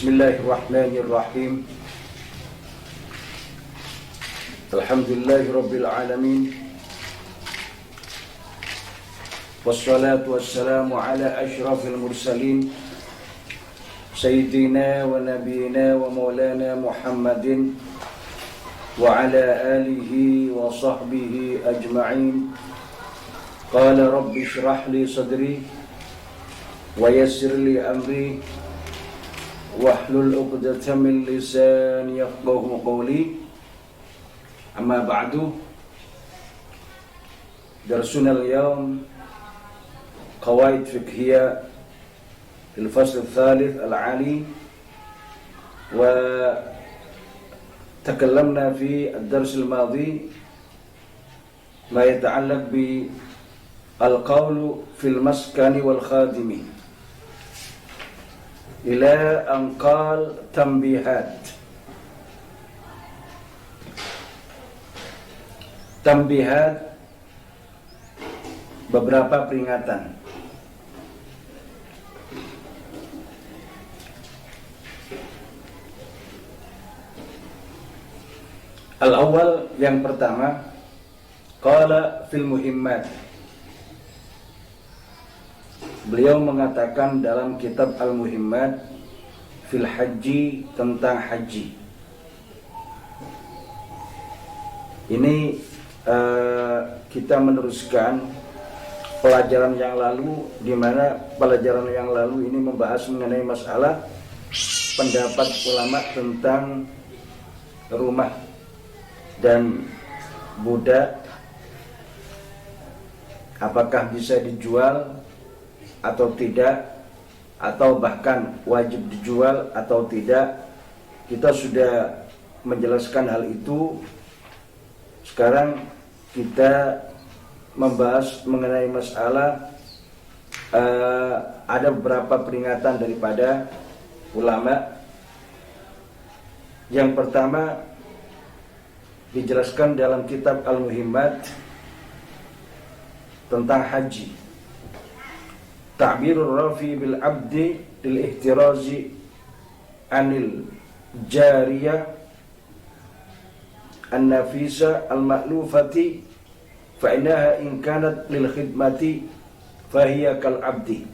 Bismillahirrahmanirrahim. Alhamdulillahirabbil alamin. Wassalatu wassalamu ala asyrafil mursalin sayyidina wa nabiyina wa maulana Muhammadin wa ala alihi wa sahbihi ajma'in. Qala rabbi shrah li sadri wa yassir li amri wahlul 'uqdatam min lisani yafqahu qawli. Amma ba'du. Darsuna al-yawm qawaid fiqhiyah fil fasl ats-tsalits al-'ali, wa takallamna fi ad-dars al-madi ma yata'allaq bi al-qawlu fil maskani wal khadimi ila an qal tambihat. Tambihat, beberapa peringatan. Al-awwal, yang pertama, qala fil muhimmat. Beliau mengatakan dalam kitab Al-Muhimmat fil haji, tentang haji. Ini kita meneruskan pelajaran yang lalu, di mana pelajaran yang lalu ini membahas mengenai masalah pendapat ulama tentang rumah dan budak, apakah bisa dijual atau tidak, atau bahkan wajib dijual atau tidak. Kita sudah menjelaskan hal itu. Sekarang kita membahas mengenai masalah ada beberapa peringatan daripada ulama. Yang pertama dijelaskan dalam kitab Al-Muhimmat tentang haji. Ta'birur rafi bil abdi lil ihtirazi anil jariyah an-nafisa al-ma'lufati fa innaha in kanat lil khidmati fa hiya kal abdi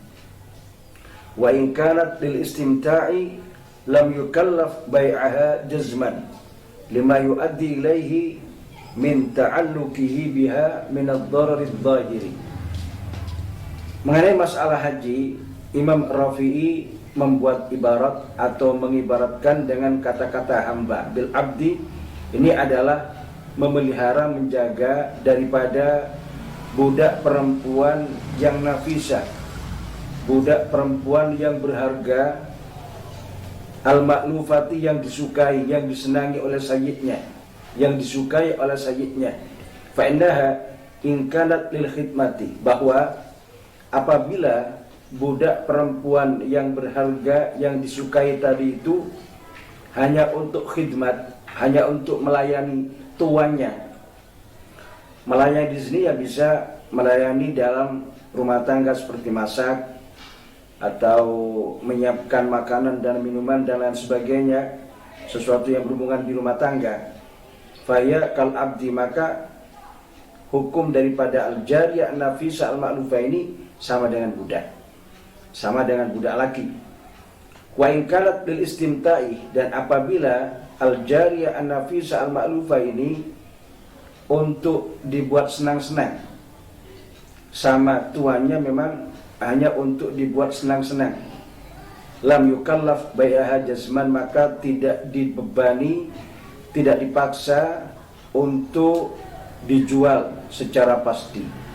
wa in kanat lil istimta'i lam yukallaf bai'aha jazman lima yuaddi ilaihi min ta'alluqihi biha min ad-darar adh-dhahiri. Mengenai masalah haji, Imam Rafi'i membuat ibarat atau mengibaratkan dengan kata-kata hamba. Bil abdi ini adalah memelihara, menjaga daripada budak perempuan yang nafisah, budak perempuan yang berharga, al-ma'lufati, yang disukai, yang disenangi oleh sayyidnya, yang disukai oleh sayyidnya. Fa innaha in kanat lil khidmati, bahwa apabila budak perempuan yang berharga, yang disukai tadi itu hanya untuk khidmat, hanya untuk melayani tuannya. Melayani di sini ya bisa melayani dalam rumah tangga seperti masak atau menyiapkan makanan dan minuman dan lain sebagainya, sesuatu yang berhubungan di rumah tangga. Faya kal abdi, maka hukum daripada al-jariyah an-nafisa al-ma'lufah ini sama dengan budak, sama dengan budak laki. Wa in kanat bil istimta'i, dan apabila al-jariyah an-nafisa al-ma'lufah ini untuk dibuat senang-senang, sama tuannya memang hanya untuk dibuat senang-senang, lam yukallaf bai'aha jazman, maka tidak dibebani, tidak dipaksa untuk dijual secara pasti.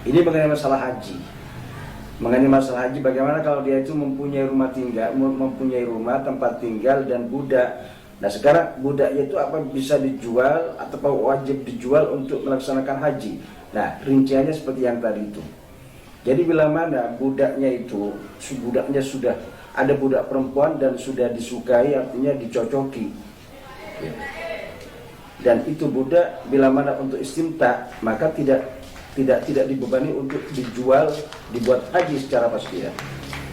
Ini mengenai masalah haji. Mengenai masalah haji, bagaimana kalau dia itu mempunyai rumah tinggal, mempunyai rumah tempat tinggal dan budak. Nah, sekarang budaknya itu apa bisa dijual atau wajib dijual untuk melaksanakan haji? Nah, rinciannya seperti yang tadi itu. Jadi bila mana budaknya itu, budaknya sudah ada budak perempuan dan sudah disukai, artinya dicocoki. Dan itu budak bila mana untuk istimta, maka tidak dibebani untuk dijual, dibuat haji secara pasti ya.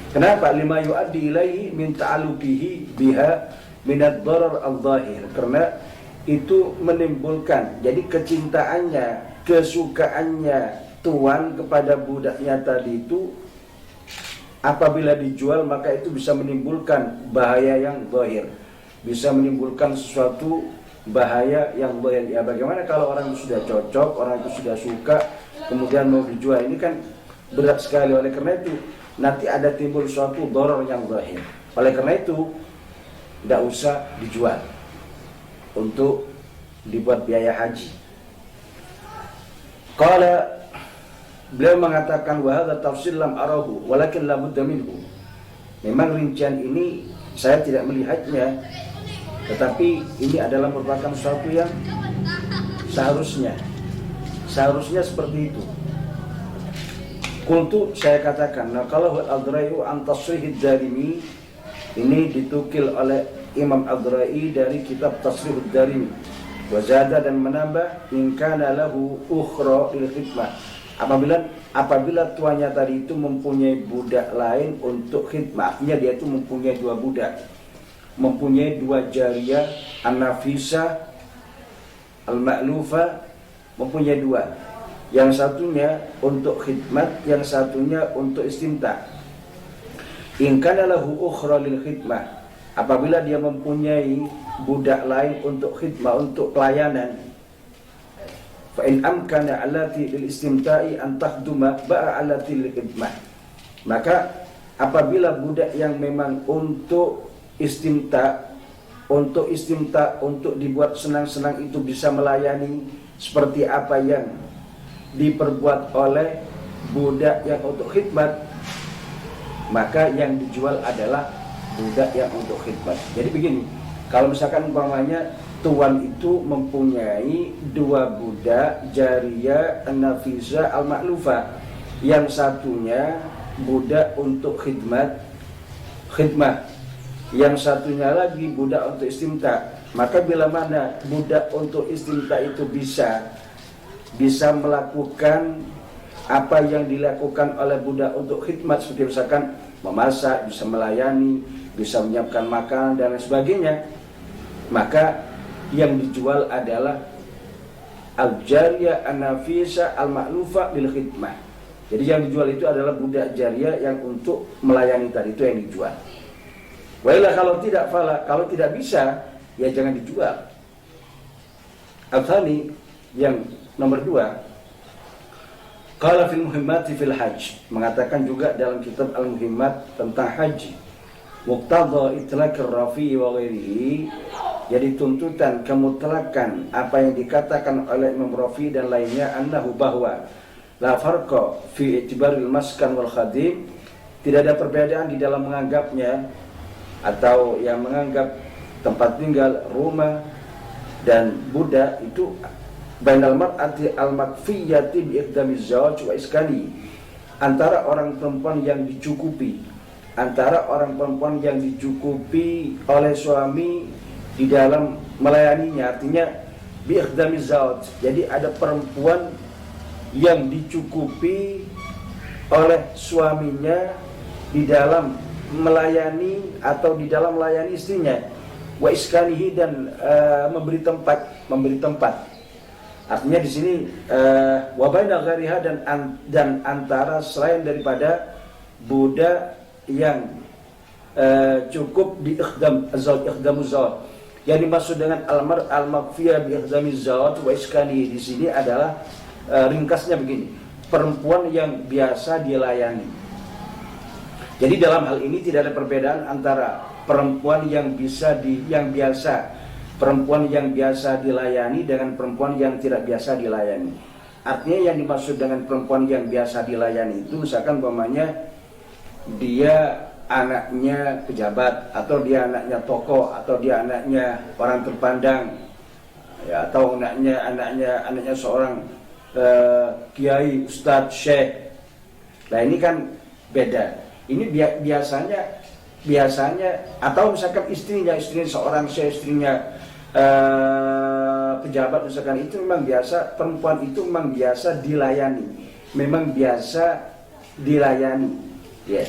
Kenapa? Lima yu'addi ilaihi min ta'aluqihi biha min ad-darar al-zahir. Karena itu menimbulkan, jadi kecintaannya, kesukaannya tuan kepada budaknya tadi itu apabila dijual maka itu bisa menimbulkan bahaya yang zahir, bisa menimbulkan sesuatu bahaya yang zahir. Ya bagaimana kalau orang itu sudah cocok, orang itu sudah suka, kemudian mau dijual, ini kan berat sekali. Oleh karena itu nanti ada timbul suatu darar yang zahir. Oleh karena itu tidak usah dijual untuk dibuat biaya haji. Qala, beliau mengatakan wa hadza tafsil lam arahu walakin la budda minhu. Memang rincian ini saya tidak melihatnya, tetapi ini adalah merupakan sesuatu yang seharusnya seperti itu. Qultu, saya katakan, nah kalau al-Adra'i an tasrihid Darimi, ini ditukil oleh Imam Adra'i dari kitab Tasrihud Darimi. Wazada, dan menambah, in kana lahu ukhra lil khidmah. Apabila tuannya tadi itu mempunyai budak lain untuk khidmah, artinya dia itu mempunyai dua budak, mempunyai dua jariyah, an-nafisa, al-ma'lufa, mempunyai dua. Yang satunya untuk khidmat, yang satunya untuk istimta. In kana lahu ukhra lil khidmah, apabila dia mempunyai budak lain untuk khidmah, untuk pelayanan, fa in amkana allati lil istimta'i an takhduma ba'a allati lil khidmah, maka apabila budak yang memang untuk istimta, untuk dibuat senang-senang itu bisa melayani seperti apa yang diperbuat oleh budak yang untuk khidmat, maka yang dijual adalah budak yang untuk khidmat. Jadi begini, kalau misalkan umpamanya tuan itu mempunyai dua budak jariyah an-nafisa al-ma'lufa, yang satunya budak untuk khidmah, yang satunya lagi budak untuk istimta, maka bila mana budak untuk istimta itu bisa melakukan apa yang dilakukan oleh budak untuk khidmat, seperti misalkan memasak, bisa melayani, bisa menyiapkan makanan dan lain sebagainya, maka yang dijual adalah al-jariyah an-nafisa al-ma'lufa lil khidmah. Jadi yang dijual itu adalah budak jariyah yang untuk melayani tadi, itu yang dijual. Wailah kalau tidak fala, kalau tidak bisa ya jangan dijual. Al-thani, yang nomor dua, qala fil muhimmati fil hajj, mengatakan juga dalam kitab Al-Muhimmat tentang haji, muqtadha itlaqir rafi wa ghairihi, jadi tuntutan kemutlakan apa yang dikatakan oleh Imam Rafi dan lainnya, annahu, bahwa la farqa fi i'tibaril maskan wal khadim, tidak ada perbedaan di dalam menganggapnya atau yang menganggap tempat tinggal, rumah dan budak itu bainal mar'ati al-makfiyati bi iqdamiz zawj wa iskani, antara orang perempuan yang dicukupi, oleh suami di dalam melayaninya, artinya bi iqdamiz zawj, jadi ada perempuan yang dicukupi oleh suaminya di dalam melayani atau di dalam melayani istrinya, wa iskanihi, dan memberi tempat. Artinya di sini wa baina ghairiha, dan antara selain daripada budak yang cukup di ikhdamu zawj. Yang dimaksud dengan al-makfiyah bi ikhdami zawj wa iskanihi di sini adalah ringkasnya begini, perempuan yang biasa dilayani. Jadi dalam hal ini tidak ada perbedaan antara perempuan yang biasa dilayani dengan perempuan yang tidak biasa dilayani. Artinya yang dimaksud dengan perempuan yang biasa dilayani itu misalkan umpamanya dia anaknya pejabat, atau dia anaknya tokoh, atau dia anaknya orang terpandang, ya, atau anaknya seorang kiai, ustadz, syekh. Nah ini kan beda. Ini biasanya atau misalkan istrinya seorang syekh, istrinya pejabat misalkan, itu memang biasa, perempuan itu memang biasa dilayani, ya.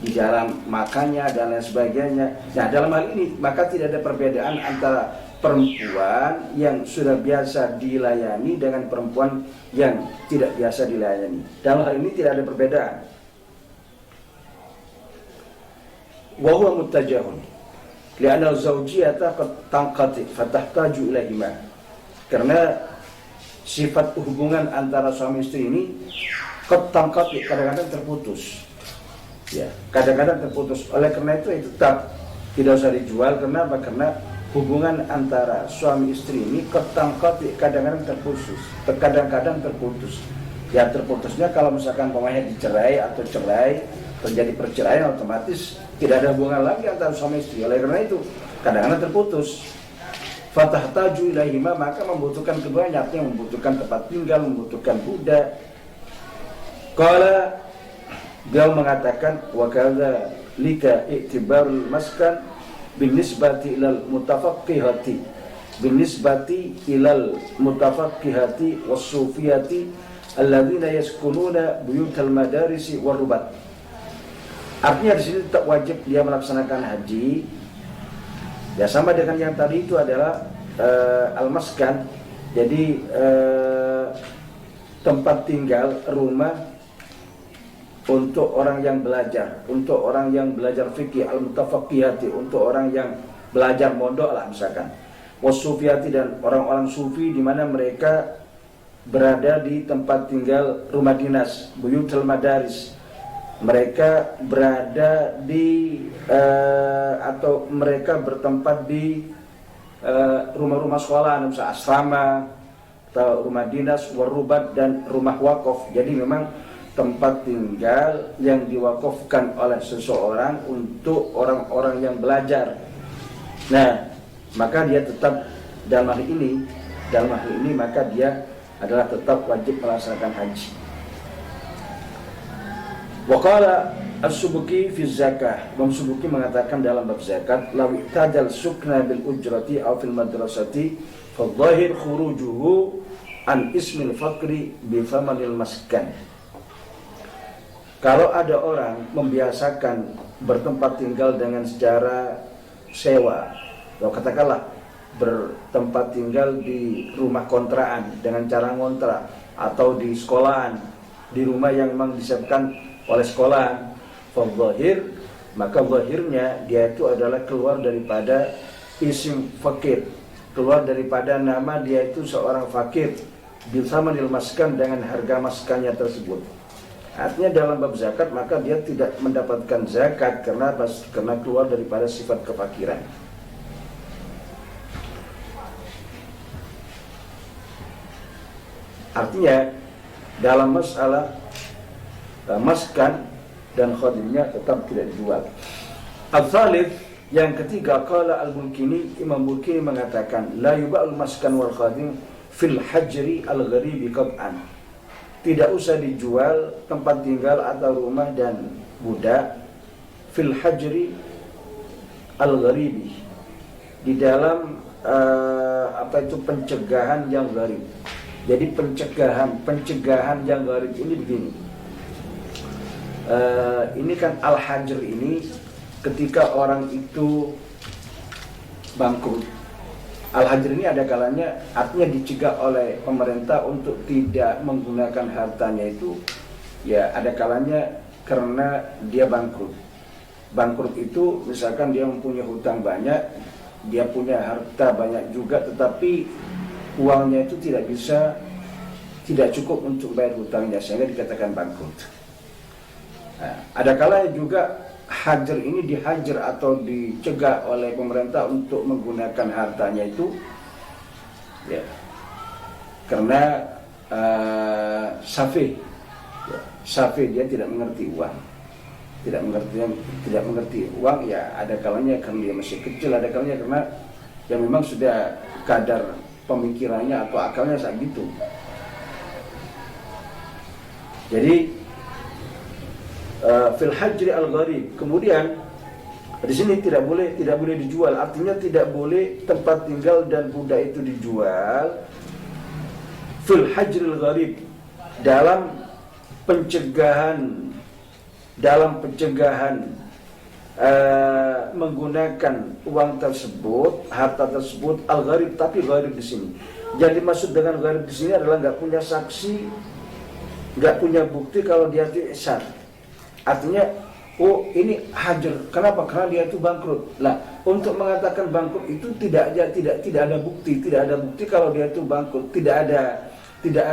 di dalam makannya dan lain sebagainya. Nah, dalam hal ini maka tidak ada perbedaan antara perempuan yang sudah biasa dilayani dengan perempuan yang tidak biasa dilayani. Dalam hal ini tidak ada perbedaan. Wa huwa muttajahun li'anna az-zawjiyata qad tanqati fatahtaju ilaihima. Karena sifat hubungan antara suami istri ini qad tanqati, kadang-kadang terputus. Ya, kadang-kadang terputus. Oleh karena itu tetap tidak usah dijual. Kenapa? Karena hubungan antara suami istri ini ketangkot kadang-kadang terputus. Kadang-kadang terputus. Ya, terputusnya kalau misalkan pemainnya dicerai atau cerai, terjadi perceraian, otomatis tidak ada hubungan lagi antara suami istri. Oleh karena itu kadang-kadang terputus. Fatahtaju ilaihima, maka membutuhkan keduanya, artinya membutuhkan tempat tinggal, membutuhkan budak. Qala, beliau mengatakan, wa kadza lika i'tibarul maskan binisbati ilal mutafaqqihati was-sufiyati alladzina yaskununa buyutal madarisi warubat. Artinya di sini tetap wajib dia melaksanakan haji. Ya, sama dengan yang tadi itu adalah al-maskan. Jadi tempat tinggal, rumah untuk orang yang belajar, untuk orang yang belajar fikih, al-mutafaqqihati, untuk orang yang belajar mondok lah misalkan. Was-sufiyati, dan orang-orang sufi di mana mereka berada di tempat tinggal rumah dinas, buyutul madaris. Mereka berada di atau mereka bertempat di rumah-rumah sekolah, misalnya asrama atau rumah dinas, warubat, dan rumah wakaf. Jadi memang tempat tinggal yang diwakafkan oleh seseorang untuk orang-orang yang belajar. Nah, maka dia tetap dalam hal ini maka dia adalah tetap wajib melaksanakan haji. Wa qala as-Subki fi zakah. Imam Subki mengatakan dalam bab zakat, law itajal sukna bil ujrati aw fil madrasati fa dhahir khurujuhu an ismil faqri bi famanil maskan. Kalau ada orang membiasakan bertempat tinggal dengan secara sewa, atau katakanlah bertempat tinggal di rumah kontrakan dengan cara ngontrak, atau di sekolahan, di rumah yang memang disiapkan oleh sekolahan, fadzahir, maka zahirnya dia itu adalah keluar daripada isim fakir, keluar daripada nama dia itu seorang fakir, bisa menilmaskan dengan harga maskannya tersebut. Artinya dalam bab zakat maka dia tidak mendapatkan zakat karena keluar daripada sifat kefakiran. Artinya dalam masalah maskan dan khadimnya tetap tidak dijual. Al-Thalith, yang ketiga, qala al-Bulkini, Imam Bulkini mengatakan la yuba'ul maskan wal khadim fil hajri al-gharibi qat'an. Tidak usah dijual tempat tinggal atau rumah dan budak fil hajri al-gharibi, di dalam pencegahan yang gharib. Jadi pencegahan yang gharib ini begini. Ini kan al-hajr ini ketika orang itu bangkrut. Al-hajr ini ada kalanya artinya dicegah oleh pemerintah untuk tidak menggunakan hartanya itu, ya ada kalanya karena dia bangkrut. Bangkrut itu misalkan dia mempunyai hutang banyak, dia punya harta banyak juga, tetapi uangnya itu tidak cukup untuk bayar hutangnya, sehingga dikatakan bangkrut. Nah, ada kalanya juga hajar ini dihajar atau dicegah oleh pemerintah untuk menggunakan hartanya itu, ya, karena safih, ya, safih, dia tidak mengerti uang, tidak mengerti uang, ya ada kalanya karena dia masih kecil, ada kalanya karena yang memang sudah kadar pemikirannya atau akalnya saat gitu. Jadi fil hajri al-gharib. Kemudian di sini tidak boleh dijual, artinya tidak boleh tempat tinggal dan budak itu dijual. Fil hajri al-gharib, dalam pencegahan dalam pencegahan menggunakan uang tersebut, harta tersebut al-gharib, tapi gharib di sini. Jadi maksud dengan gharib di sini adalah nggak punya saksi, nggak punya bukti kalau dia itu ihsan. Artinya, oh ini hajar. Kenapa? Karena dia itu bangkrut. Lah, untuk mengatakan bangkrut itu tidak ada bukti, tidak ada bukti kalau dia itu bangkrut, tidak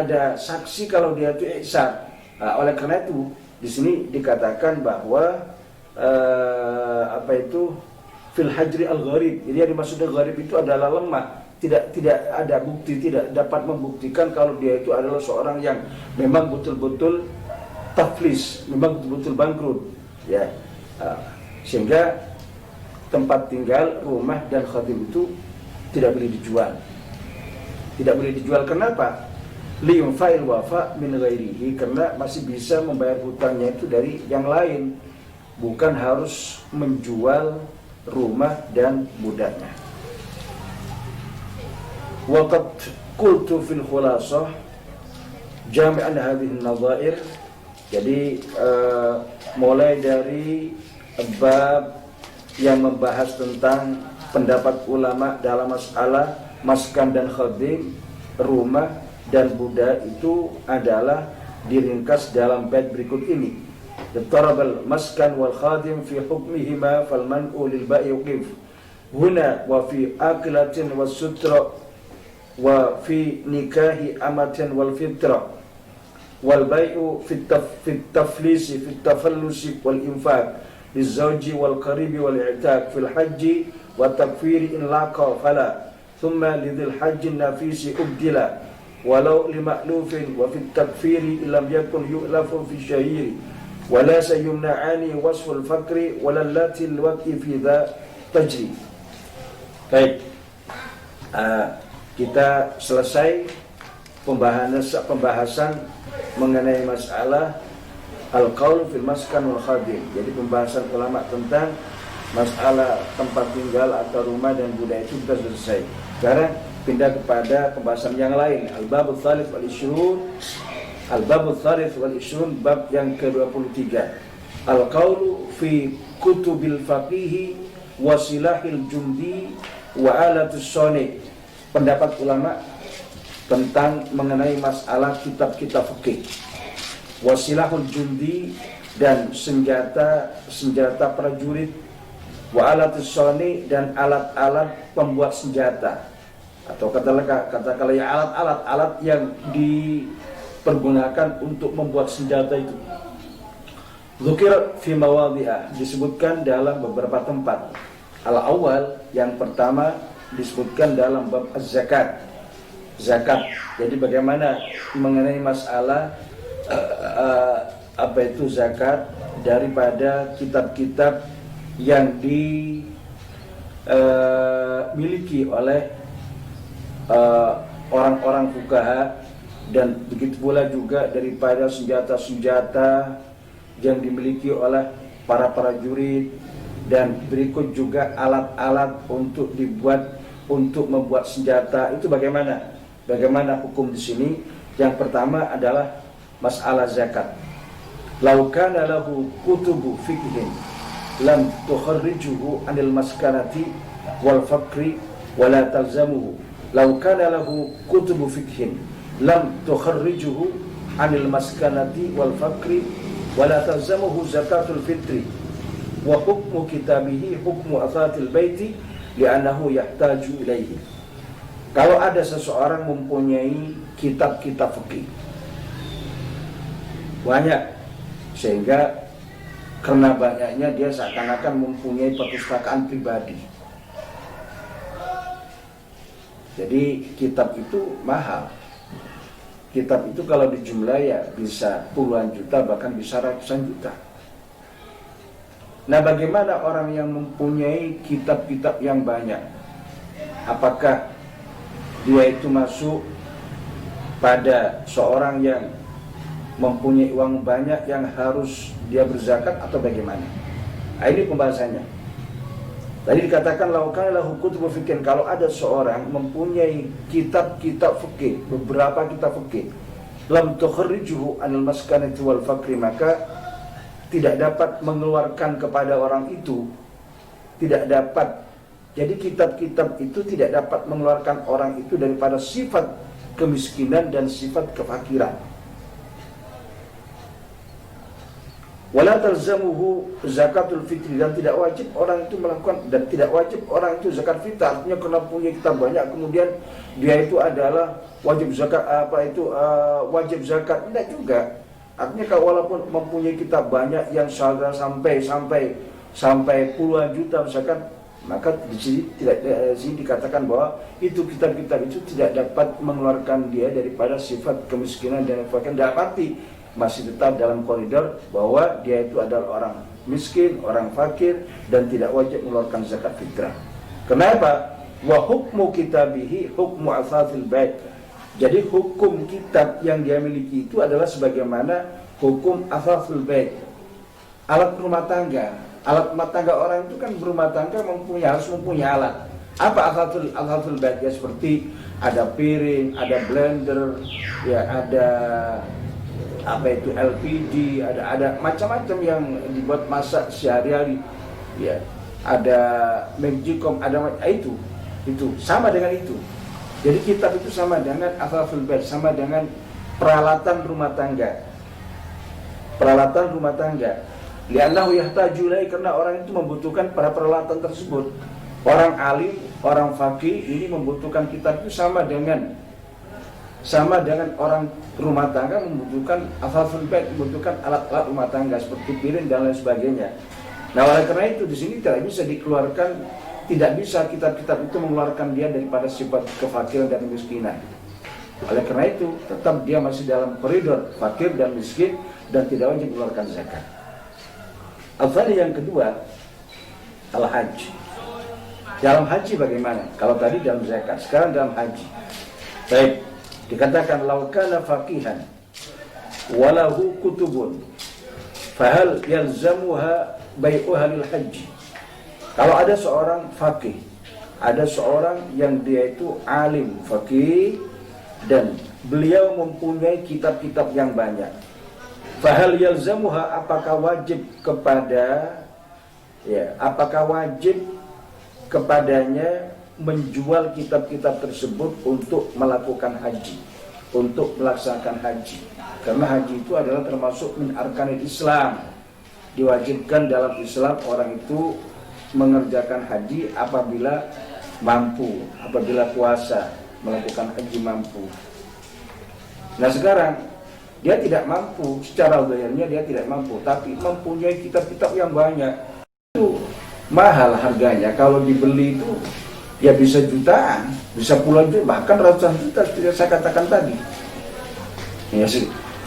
ada saksi kalau dia itu ihsan. Nah, oleh karena itu di sini dikatakan bahwa fil hajri al-gharib. Jadi yang dimaksudnya gharib itu adalah lemah. Tidak ada bukti, tidak dapat membuktikan kalau dia itu adalah seorang yang memang betul-betul taflis, memang betul-betul bangkrut, ya. Sehingga tempat tinggal, rumah dan khadim itu tidak boleh dijual. Tidak boleh dijual, kenapa? Liyunfa'il wafa min ghairihi, karena masih bisa membayar hutangnya itu dari yang lain, bukan harus menjual rumah dan budaknya. Waqad qultu fil khulasah jami'an hadhihi an-nadha'ir. Jadi mulai dari bab yang membahas tentang pendapat ulama dalam masalah maskan dan khadim, rumah dan budak, itu adalah diringkas dalam bait berikut ini. Darabal maskan wal khadim fi hukmihima fal man'u lil ba'i yuqif huna wa fi aqilatin was sutra wa fi nikahi amatin wal fitra wal bai'u fi taflisi fi tafallusi wal infaq lizawji wal qaribi wal i'taq fil hajji wa takfiri in laqa fala thumma lidhil hajji nafisi ubdila walau lima'lufin wa fi takfiri illam yakun yu'lafu fi syahiri wala sayumna'ani wasful fakri walallati alwaqi fi dha tajri. Baik, kita selesai pembahasan mengenai masalah al-qaul fil maskan wal khadim. Jadi pembahasan ulama tentang masalah tempat tinggal atau rumah dan budak itu sudah selesai. Sekarang pindah kepada pembahasan yang lain. Al-babul tsalits wal 20. Al-babul tsalits wal 20, bab yang ke-23. Al-qaulu fi kutubil faqih wa silahil jundi wa alatus soni. Pendapat ulama tentang mengenai masalah kitab-kitab fikih, wasilahul jundi, dan senjata prajurit, wa alatus soni, dan alat-alat pembuat senjata, atau katakanlah ya alat-alat yang dipergunakan untuk membuat senjata itu. Dzukir fi mawadhi'ah, disebutkan dalam beberapa tempat. Al-awwal, yang pertama, disebutkan dalam bab az-zakat. Zakat. Jadi bagaimana mengenai masalah zakat daripada kitab-kitab yang dimiliki oleh orang-orang fuqaha, dan begitu pula juga daripada senjata-senjata yang dimiliki oleh para prajurit, dan berikut juga alat-alat untuk membuat senjata itu bagaimana hukum di sini. Yang pertama adalah masalah zakat. Lau kana lahu kutubu fiqhin lam tukharrijuhu anil maskanati wal faqri wala talzamuhu. Lau kana lahu kutubu fiqhin lam tukharrijuhu anil maskanati wal faqri wala talzamuhu zakatul fitri wa hukmu kitabihi hukmu athatil baiti li'annahu yahtaju ilaihi. Kalau ada seseorang mempunyai kitab-kitab fikih banyak, sehingga karena banyaknya dia seakan-akan mempunyai perpustakaan pribadi. Jadi kitab itu mahal. Kitab itu kalau dijumlah ya bisa puluhan juta, bahkan bisa ratusan juta. Nah, bagaimana orang yang mempunyai kitab-kitab yang banyak? Apakah dia itu masuk pada seorang yang mempunyai uang banyak yang harus dia berzakat atau bagaimana? Nah, ini pembahasannya. Tadi dikatakan laukan lahu kutubu fikih, kalau ada seorang mempunyai kitab-kitab fikih, beberapa kitab fikih, lam tukharrijuhu anil maskanati wal faqri, maka tidak dapat mengeluarkan kepada orang itu, tidak dapat. Jadi kitab-kitab itu tidak dapat mengeluarkan orang itu daripada sifat kemiskinan dan sifat kefakiran. Wala talzamuhu zakatul fitri, dan tidak wajib orang itu melakukan, dan tidak wajib orang itu zakat fitrah. Artinya karena punya kitab banyak kemudian dia itu adalah wajib zakat, wajib zakat, tidak juga. Artinya kalau walaupun mempunyai kitab banyak yang sampai puluhan juta misalkan, maka di sini dikatakan bahwa itu kitab-kitab itu tidak dapat mengeluarkan dia daripada sifat kemiskinan dan kefakiran. Dalam arti masih tetap dalam koridor bahwa dia itu adalah orang miskin, orang fakir, dan tidak wajib mengeluarkan zakat fitrah. Kenapa? Wa hukmu kitabihi hukmu asasil bait. Jadi hukum kitab yang dia miliki itu adalah sebagaimana hukum asasil bait, alat rumah tangga. Alat rumah tangga orang itu kan berumah tangga harus mempunyai alat. Apa asasul bait? Ya seperti ada piring, ada blender, ya ada apa itu LPG, ada macam-macam yang dibuat masak sehari-hari, ya ada magicom, ada itu sama dengan itu. Jadi kitab itu sama dengan asasul bait, sama dengan peralatan rumah tangga. Li'annahu yahtaju ilaihi, karena orang itu membutuhkan pada peralatan tersebut. Orang alim, orang faqih ini membutuhkan kitab itu sama dengan orang rumah tangga membutuhkan asasul bait, membutuhkan alat-alat rumah tangga seperti piring dan lain sebagainya. Nah, oleh karena itu di sini tidak bisa dikeluarkan, tidak bisa kitab-kitab itu mengeluarkan dia daripada sifat kefakiran dan kemiskinan. Oleh karena itu tetap dia masih dalam koridor fakir dan miskin dan tidak wajib mengeluarkan zakat. Al-Thani yang kedua, al-haji. Dalam haji bagaimana? Kalau tadi dalam zakat, sekarang dalam haji. Baik. Dikatakan laukana faqihan walahu kutubun fahal yalzamuha bai'uha lil haji. Kalau ada seorang faqih, ada seorang yang dia itu alim faqih dan beliau mempunyai kitab-kitab yang banyak, fahal yalzamuha, apakah wajib kepadanya menjual kitab-kitab tersebut untuk melakukan haji, untuk melaksanakan haji. Karena haji itu adalah termasuk min arkanil Islam. Diwajibkan dalam Islam orang itu mengerjakan haji apabila mampu, apabila kuasa melakukan haji mampu. Nah sekarang dia tidak mampu, secara zahirnya dia tidak mampu, tapi mempunyai kitab-kitab yang banyak. Itu mahal harganya, kalau dibeli itu ya bisa jutaan, bisa puluhan juta, bahkan ratusan juta seperti yang saya katakan tadi. Ya,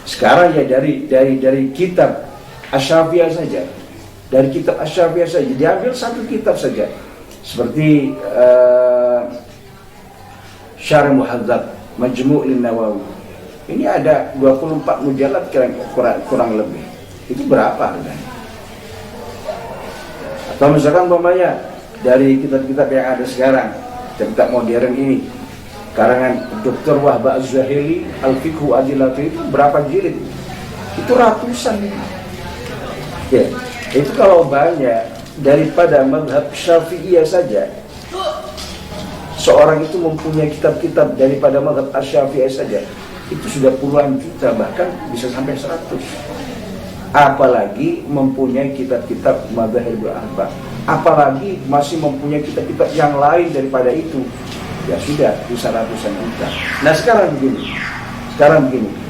sekarang ya dari kitab Asy-Syafi'iyah saja, dari kitab Asy-Syafi'iyah saja diambil satu kitab saja, seperti Syarh Muhadzab Majmu' lin-Nawawi. Ini ada 24 mujallad kurang lebih. Itu berapa harganya? Atau misalkan umpamanya dari kitab-kitab yang ada sekarang, kitab modern ini, karangan Dr. Wahbah Az-Zahili, Al-Fiqhu Adilatu, itu berapa jilid? Itu ratusan. Ya, itu kalau banyak daripada mazhab Syafi'iyah saja, seorang itu mempunyai kitab-kitab daripada mazhab Asy-Syafi'iyah saja, itu sudah puluhan juta, bahkan bisa sampai 100. Apalagi mempunyai kitab-kitab madzhabul arba', apalagi masih mempunyai kitab-kitab yang lain daripada itu, ya sudah bisa ratusan juta. Nah sekarang begini,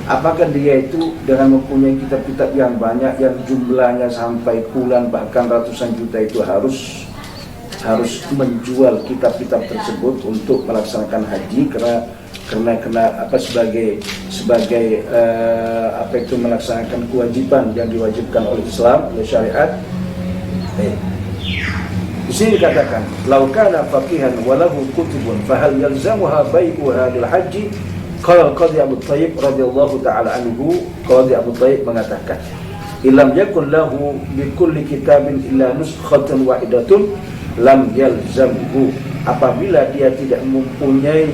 apakah dia itu dengan mempunyai kitab-kitab yang banyak, yang jumlahnya sampai puluhan bahkan ratusan juta, itu harus menjual kitab-kitab tersebut untuk melaksanakan haji karena sebagai melaksanakan kewajiban yang diwajibkan oleh Islam, oleh syariat. Di sini dikatakan laukana faqihan walahu kutubun fahal yalzamuha bai'uha lil haji. Qala Qadhi Abu Thayyib radhiyallahu taala anhu, Qadhi Abu Thayyib mengatakan, "Illam yakun lahu bi kulli kitabin illa nuskhatun wahidatun lam yalzamhu." Apabila dia tidak mempunyai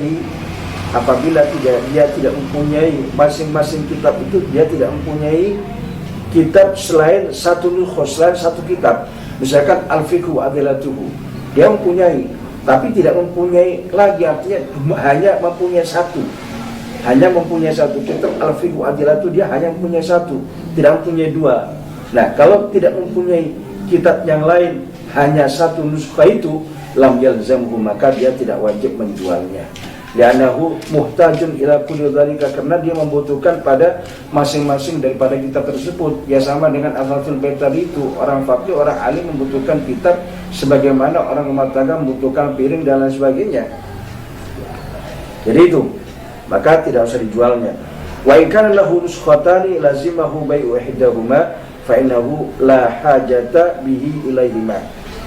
masing-masing kitab itu, dia tidak mempunyai kitab selain satu nuskho, selain satu kitab, misalkan al-fiqhu adilatuhu, dia mempunyai, tapi tidak mempunyai lagi, artinya hanya mempunyai satu, kitab al-fiqhu adilatuhu, dia hanya mempunyai satu, tidak mempunyai dua. Nah, kalau tidak mempunyai kitab yang lain, hanya satu nuskha itu, lam yalzamhu, maka dia tidak wajib menjualnya. Li'annahu muhtajun ila kulli dzalika, karena dia membutuhkan pada masing-masing daripada kitab tersebut. Ya sama dengan Al-Hafidz Bait tadi itu, orang fakih, orang alim membutuhkan kitab sebagaimana orang rumah tangga membutuhkan piring dan lain sebagainya. Jadi itu, maka tidak usah dijualnya. Wa in kana lahu nuskhatani lazimahu bai'u ihdahuma fa innahu la hajata bihi ilaihima.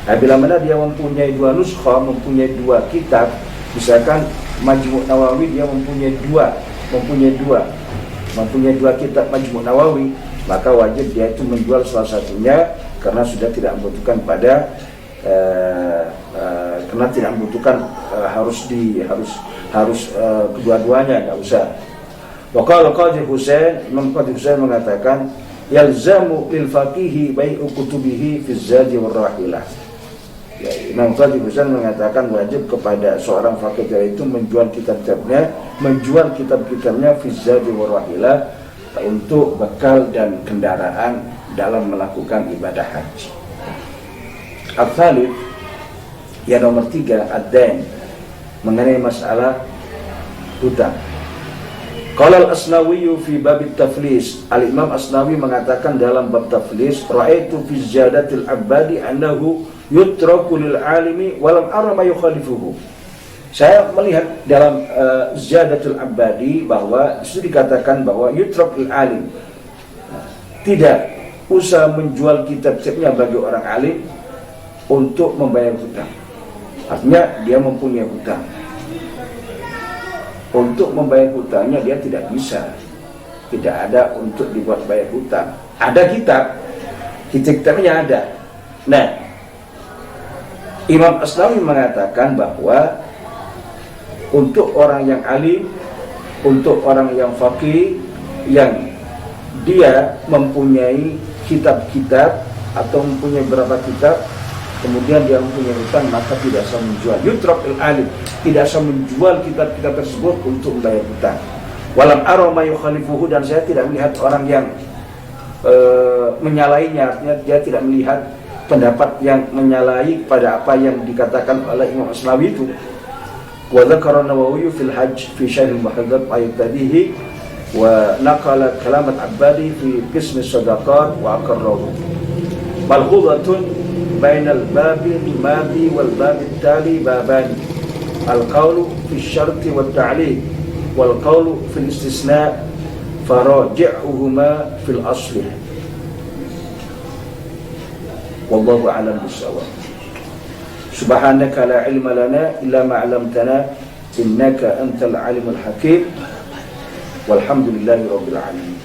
Bila mana dia mempunyai dua nuskha, mempunyai dua kitab, misalkan Majmu' Nawawi, dia mempunyai dua kitab Majmu' Nawawi, maka wajib dia itu menjual salah satunya karena sudah tidak membutuhkan harus kedua-duanya, enggak usah. Waqala Qadhi Husain, Imam Qadhi Husain mengatakan yalzamu lil faqihi bai'u kutubihi fi zadi war rahilah. Ya, Imam Qadhi Husain mengatakan wajib kepada seorang faqih itu menjual kitab-kitabnya fi zadi war rahilah, untuk bekal dan kendaraan dalam melakukan ibadah haji. Al-Thalith, yang nomor 3, ad-dain, mengenai masalah hutang. Qala al-Asnawi fi bab at-taflis, al-Imam Asnawi mengatakan dalam bab taflis, ra'aitu fi ziyadatil abadi annahu yutraku lil alimi walam ara ma yukhalifuhu. Saya melihat dalam ziyadatul abadi bahwa itu dikatakan bahwa yutrak lil alim, tidak usah menjual kitab-kitabnya bagi orang alim untuk membayar hutang. Artinya dia mempunyai hutang, untuk membayar hutangnya dia tidak bisa, tidak ada untuk dibuat bayar hutang. Ada kitabnya ada. Nah, Imam Asnawi mengatakan bahwa untuk orang yang alim, untuk orang yang faqih, yang dia mempunyai kitab-kitab atau mempunyai beberapa kitab, kemudian dia mempunyai hutang, maka tidak usah menjual. Yutrak al-alim, tidak usah menjual kitab-kitab tersebut untuk membayar hutang. Walam ara ma yukhalifuhu, dan saya tidak melihat orang yang menyalainya, artinya dia tidak melihat pendapat yang menyalahi pada apa yang dikatakan oleh Imam Asnawi itu. Wa dzakara Nawawi fil Hajj fi Syarh al-Muhadzab ayat tadihi wa naqala kalam al-Abbadi fi qism as-sadaqat wa aqarrahu. Malhudatun bainal babi al-madi wal bab al-tali babani, al-qawlu fi asy-syarti wat ta'liq wal qawlu fi al-istisna faraji'uhuma fil asli. Wallahu a'lam bissawab. Subhanaka la ilma lana illa ma 'allamtana innaka antal alimul hakim. Walhamdulillahi rabbil alamin.